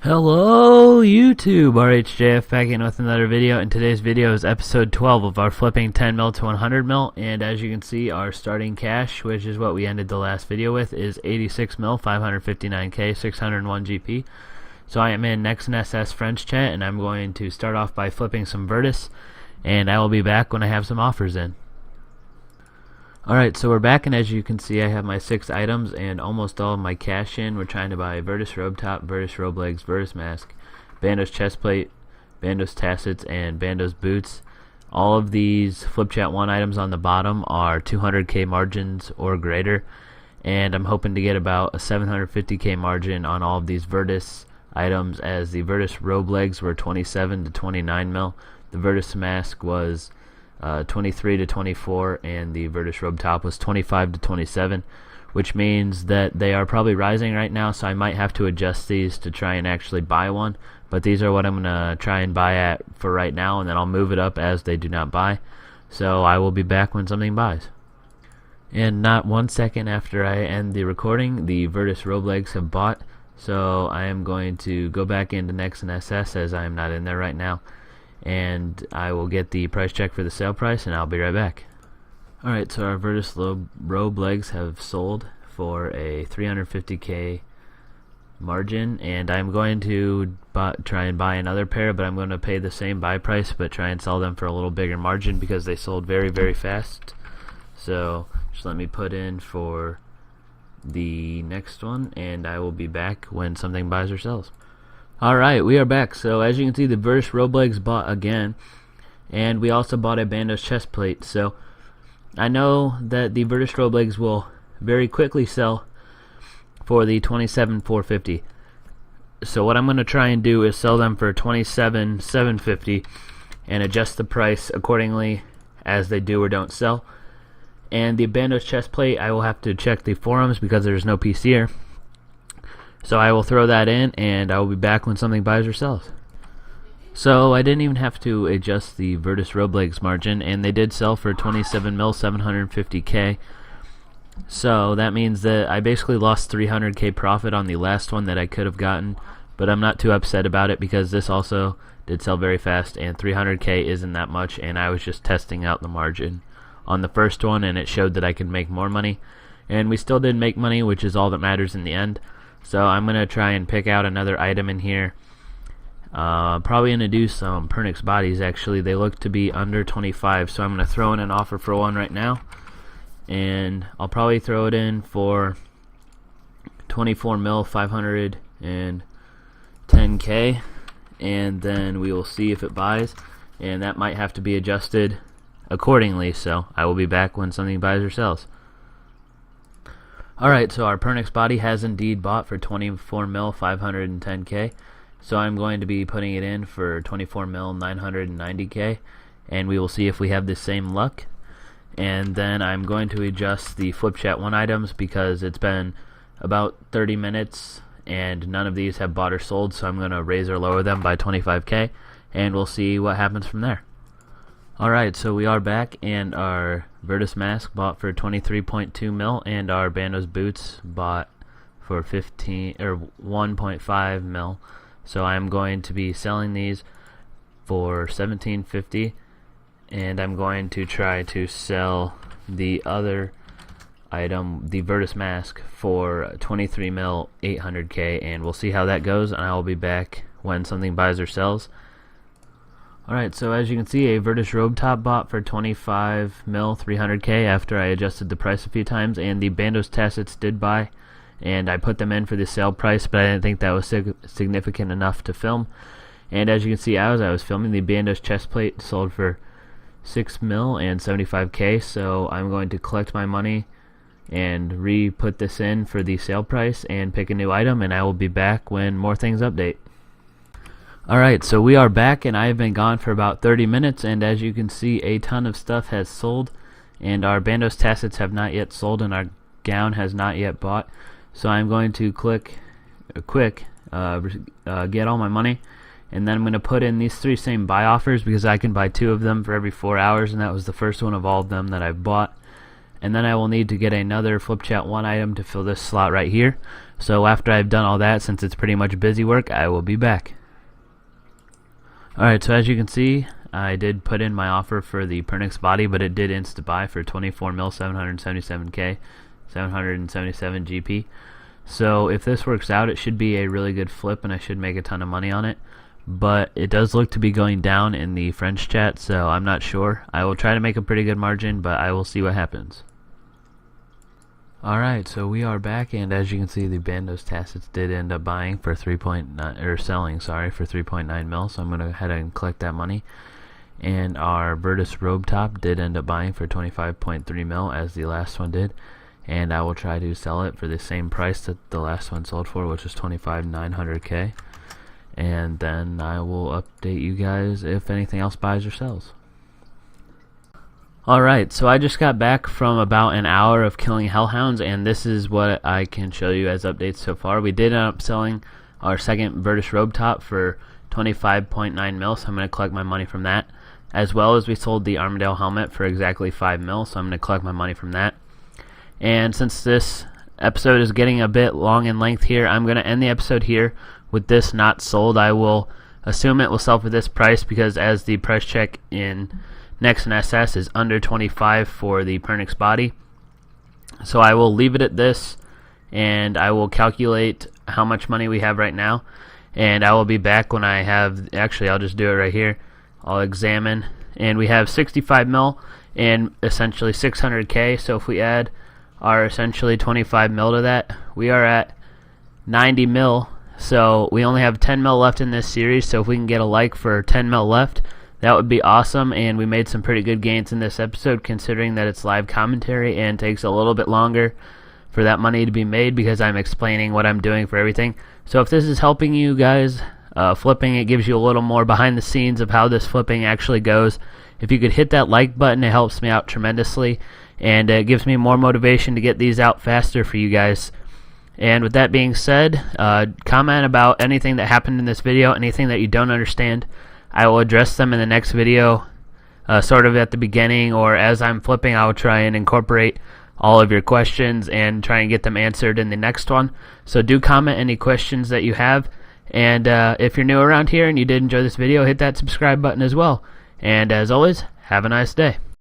Hello YouTube, RHJF back in with another video, and today's video is episode 12 of our flipping 10 mil to 100 mil. And as you can see, our starting cash, which is what we ended the last video with, is 86 mil, 559k, 601 GP. So I am in Nexon SS French chat, and I'm going to start off by flipping some Virtus, and I will be back when I have some offers in. Alright, so we're back, and as you can see, I have my 6 items and almost all of my cash in. We're trying to buy Virtus Robe Top, Virtus Robe Legs, Virtus Mask, Bandos Chest Plate, Bandos Tassets, and Bandos Boots. All of these Flip Chat 1 items on the bottom are 200k margins or greater, and I'm hoping to get about a 750k margin on all of these Virtus items, as the Virtus Robe Legs were 27 to 29 mil, the Virtus Mask was 23 to 24, and the Virtus Robe Top was 25 to 27, which means that they are probably rising right now, so I might have to adjust these to try and actually buy one. But these are what I'm gonna try and buy at for right now, and then I'll move it up as they do not buy. So I will be back when something buys. And not 1 second after I end the recording, the Virtus Robe Legs have bought, so I am going to go back into Nexon SS, as I am not in there right now, and I will get the price check for the sale price, and I'll be right back. Alright, so our Virtus Robe Legs have sold for a 350k margin, and I'm going to try and buy another pair, but I'm going to pay the same buy price but try and sell them for a little bigger margin because they sold very fast. So just let me put in for the next one, and I will be back when something buys or sells. Alright, we are back. So as you can see, the Virtus Robe Legs bought again, and we also bought a Bandos Chest Plate. So I know that the Virtus Robe Legs will very quickly sell for the 27,450. So what I'm going to try and do is sell them for 27,750 and adjust the price accordingly as they do or don't sell. And the Bandos Chest Plate, I will have to check the forums because there's no PC here. So I will throw that in, and I will be back when something buys or sells. So I didn't even have to adjust the Virtus Robe Legs margin, and they did sell for 27 mil, 750k. So that means that I basically lost 300k profit on the last one that I could have gotten, but I'm not too upset about it because this also did sell very fast, and 300k isn't that much, and I was just testing out the margin on the first one, and it showed that I could make more money, and we still did make money, which is all that matters in the end. So I'm going to try and pick out another item in here. Probably going to do some Pernix bodies. Actually, they look to be under 25, so I'm going to throw in an offer for one right now, and I'll probably throw it in for 24 mil, 510k, and then we will see if it buys, and that might have to be adjusted accordingly. So I will be back when something buys or sells. Alright, so our Pernix body has indeed bought for 24 mil, 510k. So I'm going to be putting it in for 24 mil, 990k, and we will see if we have the same luck. And then I'm going to adjust the Flip Chat 1 items because it's been about 30 minutes and none of these have bought or sold, so I'm going to raise or lower them by 25k, and we'll see what happens from there. Alright, so we are back, and our Virtus Mask bought for 23.2 mil, and our Bandos Boots bought for 1.5 mil. So I'm going to be selling these for 1750, and I'm going to try to sell the other item, the Virtus Mask, for 23 mil, 800k, and we'll see how that goes, and I will be back when something buys or sells. Alright, so as you can see, a Virtus Robe Top bought for 25 mil, 300k after I adjusted the price a few times, and the Bandos Tassets did buy, and I put them in for the sale price, but I didn't think that was significant enough to film. And as you can see, as I was filming, the Bandos Chest Plate sold for 6 mil and 75k, so I'm going to collect my money and re-put this in for the sale price and pick a new item, and I will be back when more things update. Alright, so we are back, and I have been gone for about 30 minutes, and as you can see, a ton of stuff has sold, and our Bandos Tassets have not yet sold, and our gown has not yet bought. So I'm going to get all my money, and then I'm going to put in these 3 same buy offers because I can buy 2 of them for every 4 hours, and that was the first one of all of them that I've bought. and then I will need to get another flip chat 1 item to fill this slot right here. So after I've done all that, since it's pretty much busy work, I will be back. Alright, so as you can see, I did put in my offer for the Pernix body, but it did insta buy for 24 mil, 777k, 777 GP. So if this works out, it should be a really good flip and I should make a ton of money on it. But it does look to be going down in the French chat, so I'm not sure. I will try to make a pretty good margin, but I will see what happens. Alright, so we are back, and as you can see, the Bandos Tacits did end up buying for 3.9, or selling, sorry, for 3.9 mil, so I'm going to go ahead and collect that money. And our Virtus Robe Top did end up buying for 25.3 mil, as the last one did. And I will try to sell it for the same price that the last one sold for, which is 25,900k. And then I will update you guys if anything else buys or sells. Alright, so I just got back from about an hour of killing hellhounds, and this is what I can show you as updates so far. We did end up selling our second Virtus Robe Top for 25.9 mil, so I'm going to collect my money from that. As well as we sold the Armadale helmet for exactly 5 mil, so I'm going to collect my money from that. And since this episode is getting a bit long in length here, I'm going to end the episode here with this not sold. I will assume it will sell for this price because as the price check in Nexon SS is under 25 for the Pernix body. So I will leave it at this, and I will calculate how much money we have right now, and I will be back when I have, actually I'll just do it right here. I'll examine, and we have 65 mil and essentially 600k, so if we add our essentially 25 mil to that, we are at 90 mil. So we only have 10 mil left in this series, so if we can get a like for 10 mil left, that would be awesome. And we made some pretty good gains in this episode considering that it's live commentary and takes a little bit longer for that money to be made because I'm explaining what I'm doing for everything. So if this is helping you guys flipping, it gives you a little more behind the scenes of how this flipping actually goes. If you could hit that like button, it helps me out tremendously, and it gives me more motivation to get these out faster for you guys. And with that being said, comment about anything that happened in this video, anything that you don't understand. I will address them in the next video, sort of at the beginning, or as I'm flipping, I will try and incorporate all of your questions and try and get them answered in the next one. So do comment any questions that you have, and if you're new around here and you did enjoy this video, hit that subscribe button as well. And as always, have a nice day.